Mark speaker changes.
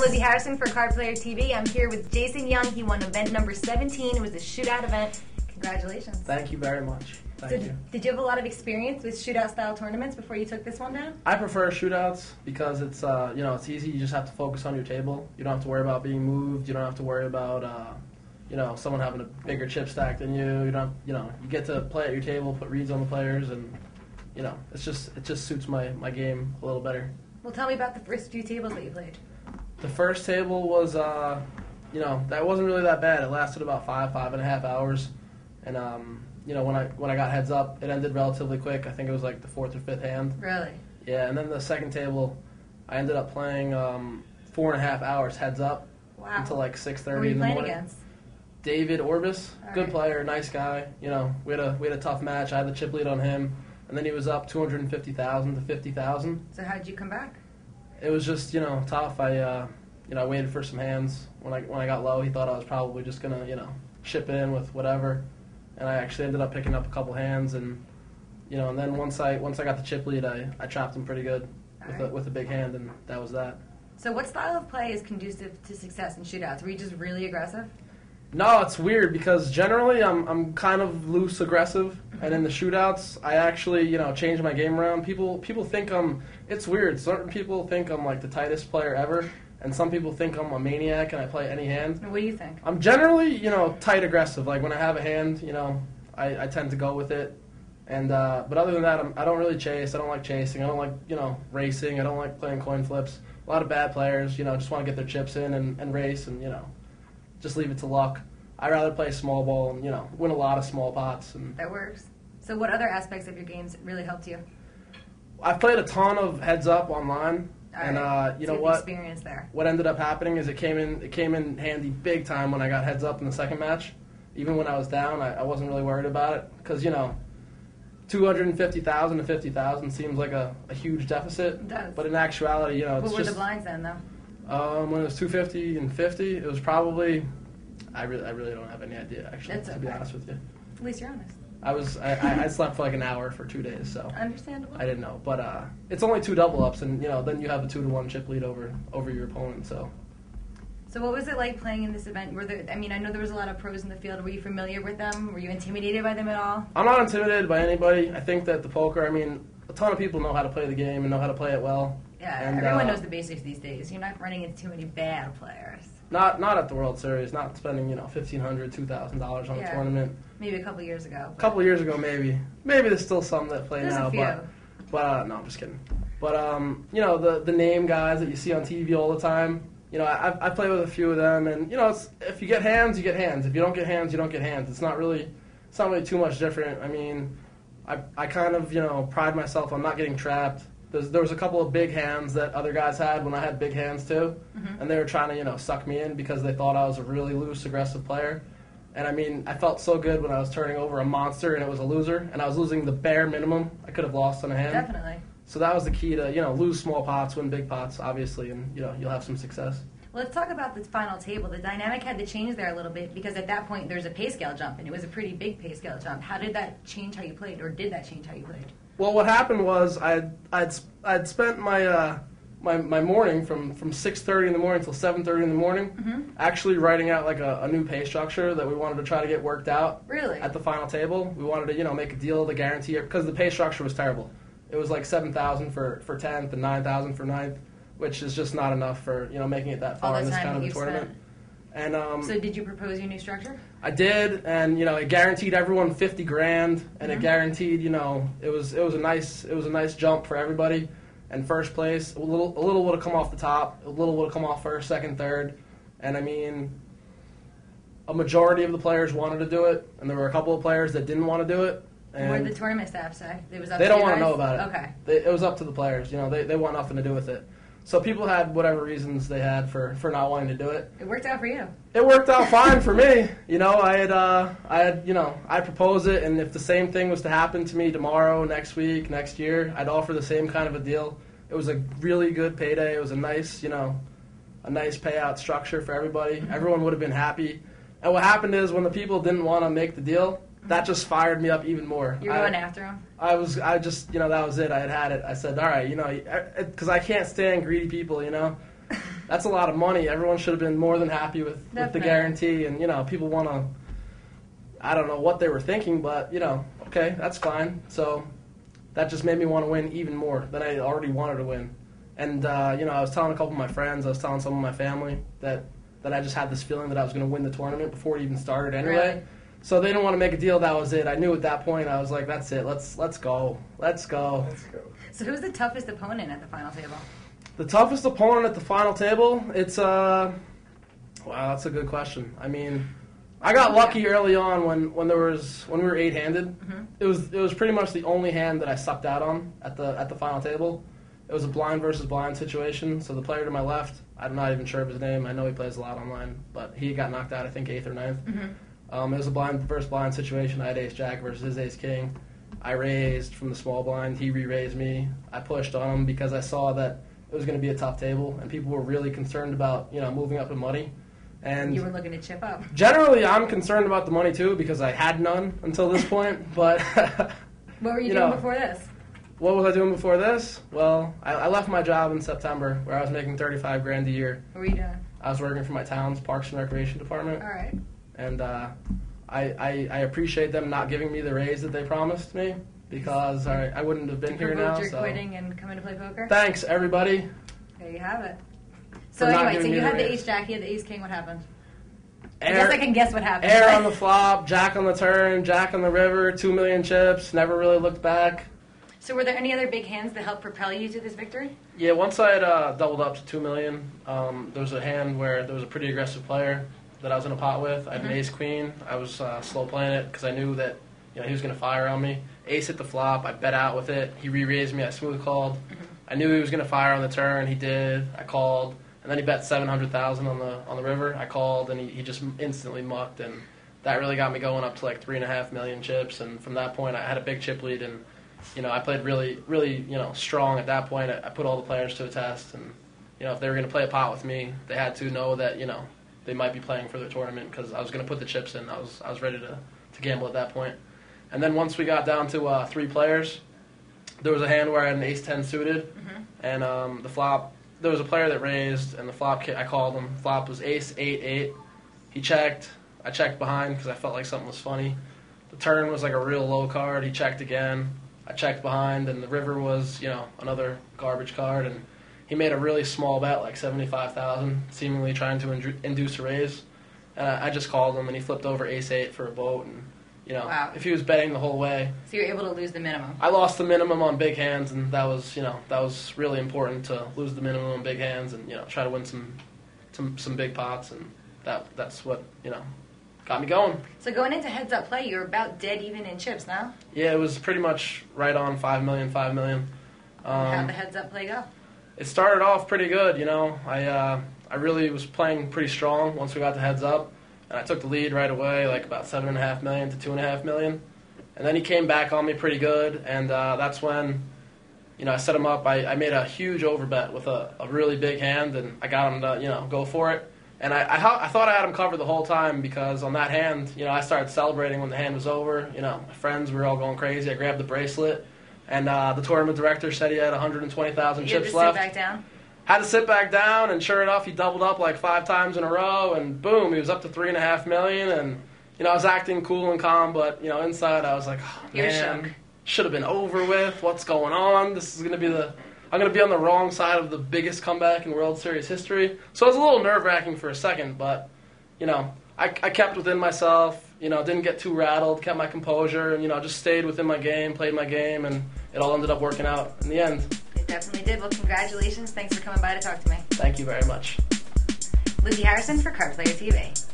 Speaker 1: Lizzie Harrison for Card Player TV. I'm here with Jason Young. He won event number 17. It was a shootout event. Congratulations.
Speaker 2: Thank you very much. Thank you.
Speaker 1: Did you have a lot of experience with shootout-style tournaments before you took this one down?
Speaker 2: I prefer shootouts because it's it's easy. You just have to focus on your table. You don't have to worry about being moved. You don't have to worry about someone having a bigger chip stack than you. You get to play at your table, put reads on the players, and it just suits my game a little better.
Speaker 1: Well, tell me about the first few tables that you played.
Speaker 2: The first table was, that wasn't really that bad. It lasted about 5.5 hours. And, when I got heads up, it ended relatively quick. I think it was like the fourth or fifth hand.
Speaker 1: Really?
Speaker 2: Yeah, and then the second table, I ended up playing 4.5 hours heads up.
Speaker 1: Wow.
Speaker 2: Until like 6:30 in the morning.
Speaker 1: Who were you playing against?
Speaker 2: David Orbis, good
Speaker 1: right.
Speaker 2: player, nice guy. We had a tough match. I had the chip lead on him, and then he was up 250,000 to 50,000.
Speaker 1: So how did you come back?
Speaker 2: It was just tough. I waited for some hands. When I got low, he thought I was probably just gonna ship in with whatever, and I actually ended up picking up a couple hands, and and then once I got the chip lead, I chopped him pretty good with a big hand, and that was that.
Speaker 1: So what style of play is conducive to success in shootouts? Were you just really aggressive?
Speaker 2: No, it's weird because generally I'm kind of loose aggressive, and in the shootouts I actually change my game around. People think it's weird. Certain people think I'm like the tightest player ever, and some people think I'm a maniac and I play any hand.
Speaker 1: What do you think?
Speaker 2: I'm generally tight aggressive. Like when I have a hand, I tend to go with it. And but other than that, I don't really chase. I don't like chasing. I don't like racing. I don't like playing coin flips. A lot of bad players just want to get their chips in and race and just leave it to luck. I'd rather play small ball and win a lot of small pots. And
Speaker 1: that works. So what other aspects of your games really helped you?
Speaker 2: I've played a ton of heads up online.
Speaker 1: All
Speaker 2: and
Speaker 1: right.
Speaker 2: you know what?
Speaker 1: Experience there.
Speaker 2: What ended up happening is it came in handy big time when I got heads up in the second match. Even when I was down, I wasn't really worried about it because 250,000 to 50,000 seems like a huge deficit.
Speaker 1: It does.
Speaker 2: But in actuality, it's
Speaker 1: what were the blinds then, though?
Speaker 2: When it was 250 and 50, it was probably. I really don't have any idea, actually.
Speaker 1: That's
Speaker 2: to be honest with you.
Speaker 1: At least you're honest.
Speaker 2: I slept for like an hour for 2 days, so.
Speaker 1: Understandable.
Speaker 2: I didn't know, but it's only 2 double ups, and then you have a 2-to-1 chip lead over your opponent. So.
Speaker 1: So what was it like playing in this event? I know there was a lot of pros in the field. Were you familiar with them? Were you intimidated by them at all?
Speaker 2: I'm not intimidated by anybody. I think that the poker, a ton of people know how to play the game and know how to play it well.
Speaker 1: Yeah,
Speaker 2: and,
Speaker 1: everyone knows the basics these days. You're not running into too many bad players.
Speaker 2: Not at the World Series. Not spending $1,500, $2,000 on a tournament.
Speaker 1: Maybe a couple years ago.
Speaker 2: A couple years ago, maybe. Maybe there's still some that play
Speaker 1: there's
Speaker 2: now.
Speaker 1: A few.
Speaker 2: But no, I'm just kidding. But the name guys that you see on TV all the time. I play with a few of them, and if you get hands, you get hands. If you don't get hands, you don't get hands. It's not really too much different. I kind of pride myself on not getting trapped. There was a couple of big hands that other guys had when I had big hands too, and they were trying to suck me in because they thought I was a really loose, aggressive player. And I felt so good when I was turning over a monster and it was a loser, and I was losing the bare minimum I could have lost on a hand.
Speaker 1: Definitely.
Speaker 2: So that was the key to lose small pots, win big pots, obviously, and you'll have some success.
Speaker 1: Well, let's talk about this final table. The dynamic had to change there a little bit because at that point there's a pay scale jump, and it was a pretty big pay scale jump. How did that change how you played, or did that change how you played?
Speaker 2: Well, what happened was I'd spent my my morning from 6:30 in the morning till 7:30 in the morning actually writing out like a new pay structure that we wanted to try to get worked out.
Speaker 1: Really?
Speaker 2: At the final table, we wanted to make a deal to guarantee it because the pay structure was terrible. It was like 7,000 for 10th and 9,000 for 9th, which is just not enough for making it that far in this kind of a tournament. And
Speaker 1: so did you propose your new structure?
Speaker 2: I did, and it guaranteed everyone $50,000, and it guaranteed it was a nice jump for everybody. And first place, a little would have come off the top, a little would have come off first, second, third, and a majority of the players wanted to do it, and there were a couple of players that didn't want to do it. And
Speaker 1: what did the tournament staff say? It was up
Speaker 2: they
Speaker 1: to
Speaker 2: don't
Speaker 1: you
Speaker 2: want to
Speaker 1: guys?
Speaker 2: know about it.
Speaker 1: Okay.
Speaker 2: It was up to the players. They want nothing to do with it. So people had whatever reasons they had for not wanting to do it.
Speaker 1: It worked out for you.
Speaker 2: It worked out fine for me. I proposed it, and if the same thing was to happen to me tomorrow, next week, next year, I'd offer the same kind of a deal. It was a really good payday. It was a nice payout structure for everybody. Everyone would have been happy. And what happened is when the people didn't want to make the deal, that just fired me up even more.
Speaker 1: You're going after him?
Speaker 2: That was it. I had it. I said, all right, because I can't stand greedy people, that's a lot of money. Everyone should have been more than happy with the guarantee. And, you know, people want to, I don't know what they were thinking, but, you know, okay, that's fine. So that just made me want to win even more than I already wanted to win. And, you know, I was telling a couple of my friends, I was telling some of my family that I just had this feeling that I was going to win the tournament before it even started anyway.
Speaker 1: Really?
Speaker 2: So they didn't want to make a deal. That was it. I knew at that point, I was like, that's it. Let's go. Let's go.
Speaker 1: So who's the toughest opponent at the final table?
Speaker 2: The toughest opponent at the final table? It's, wow, that's a good question. I mean, I got lucky early on when we were 8-handed. Mm-hmm. It was pretty much the only hand that I sucked out on at the final table. It was a blind versus blind situation. So the player to my left, I'm not even sure of his name. I know he plays a lot online, but he got knocked out, I think, 8th or 9th. Mm-hmm. It was a blind versus blind situation. I had ace-jack versus his ace-king. I raised from the small blind. He re-raised me. I pushed on him because I saw that it was going to be a tough table, and people were really concerned about, you know, moving up in money. And
Speaker 1: you were looking to chip up.
Speaker 2: Generally, I'm concerned about the money, too, because I had none until this point. But
Speaker 1: what were you doing before this?
Speaker 2: What was I doing before this? Well, I left my job in September where I was making $35,000 a year.
Speaker 1: What were you doing?
Speaker 2: I was working for my town's Parks and Recreation Department.
Speaker 1: All right.
Speaker 2: And I appreciate them not giving me the raise that they promised me because I wouldn't have been here now.
Speaker 1: You're quitting and coming to play poker?
Speaker 2: Thanks, everybody.
Speaker 1: There you have it. So anyway, so you had the ace-jack, you had the ace-king. What happened? I guess I can guess what happened.
Speaker 2: Air on the flop, jack on the turn, jack on the river, 2 million chips, never really looked back.
Speaker 1: So were there any other big hands that helped propel you to this victory?
Speaker 2: Yeah, once I had doubled up to 2 million, there was a hand where there was a pretty aggressive player that I was in a pot with. I had an ace-queen. I was slow playing it because I knew that he was going to fire on me. Ace hit the flop. I bet out with it. He re-raised me. I smooth called. Mm-hmm. I knew he was going to fire on the turn. He did. I called. And then he bet 700,000 on the river. I called, and he just instantly mucked. And that really got me going up to like 3.5 million chips. And from that point, I had a big chip lead. And I played really, really, strong at that point. I put all the players to a test, and if they were going to play a pot with me, they had to know that they might be playing for the tournament because I was going to put the chips in. I was ready to gamble at that point. And then once we got down to 3 players, there was a hand where I had an ace-10 suited, and the flop. There was a player that raised, and the flop. I called him. Flop was ace-8-8. He checked. I checked behind because I felt like something was funny. The turn was like a real low card. He checked again. I checked behind, and the river was, another garbage card, and he made a really small bet, like 75,000, seemingly trying to induce a raise. And I just called him, and he flipped over ace-8 for a boat, and,
Speaker 1: wow.
Speaker 2: If he was betting the whole way.
Speaker 1: So you were able to lose the minimum.
Speaker 2: I lost the minimum on big hands, and that was really important to lose the minimum on big hands and, try to win some big pots, and that's what, got me going.
Speaker 1: So going into heads-up play, you were about dead even in chips now?
Speaker 2: Yeah, it was pretty much right on 5 million.
Speaker 1: How'd the heads-up play go?
Speaker 2: It started off pretty good, I really was playing pretty strong once we got the heads up, and I took the lead right away, like about 7.5 million to 2.5 million. And then he came back on me pretty good, and that's when, I set him up. I made a huge overbet with a really big hand, and I got him to, go for it. And I thought I had him covered the whole time because on that hand, I started celebrating when the hand was over. My friends were all going crazy. I grabbed the bracelet, and the tournament director said he had 120,000 chips left.
Speaker 1: Sit back down?
Speaker 2: Had to sit back down, and sure enough, he doubled up like 5 times in a row, and boom, he was up to 3.5 million. And I was acting cool and calm, but inside I was like, oh, man, should have been over with. What's going on? This is gonna be I'm going to be on the wrong side of the biggest comeback in World Series history. So it was a little nerve-wracking for a second, but, I kept within myself, didn't get too rattled, kept my composure, and, just stayed within my game, played my game, and it all ended up working out in the end.
Speaker 1: It definitely did. Well, congratulations. Thanks for coming by to talk to me.
Speaker 2: Thank you very much.
Speaker 1: Lucy Harrison for Card Player TV.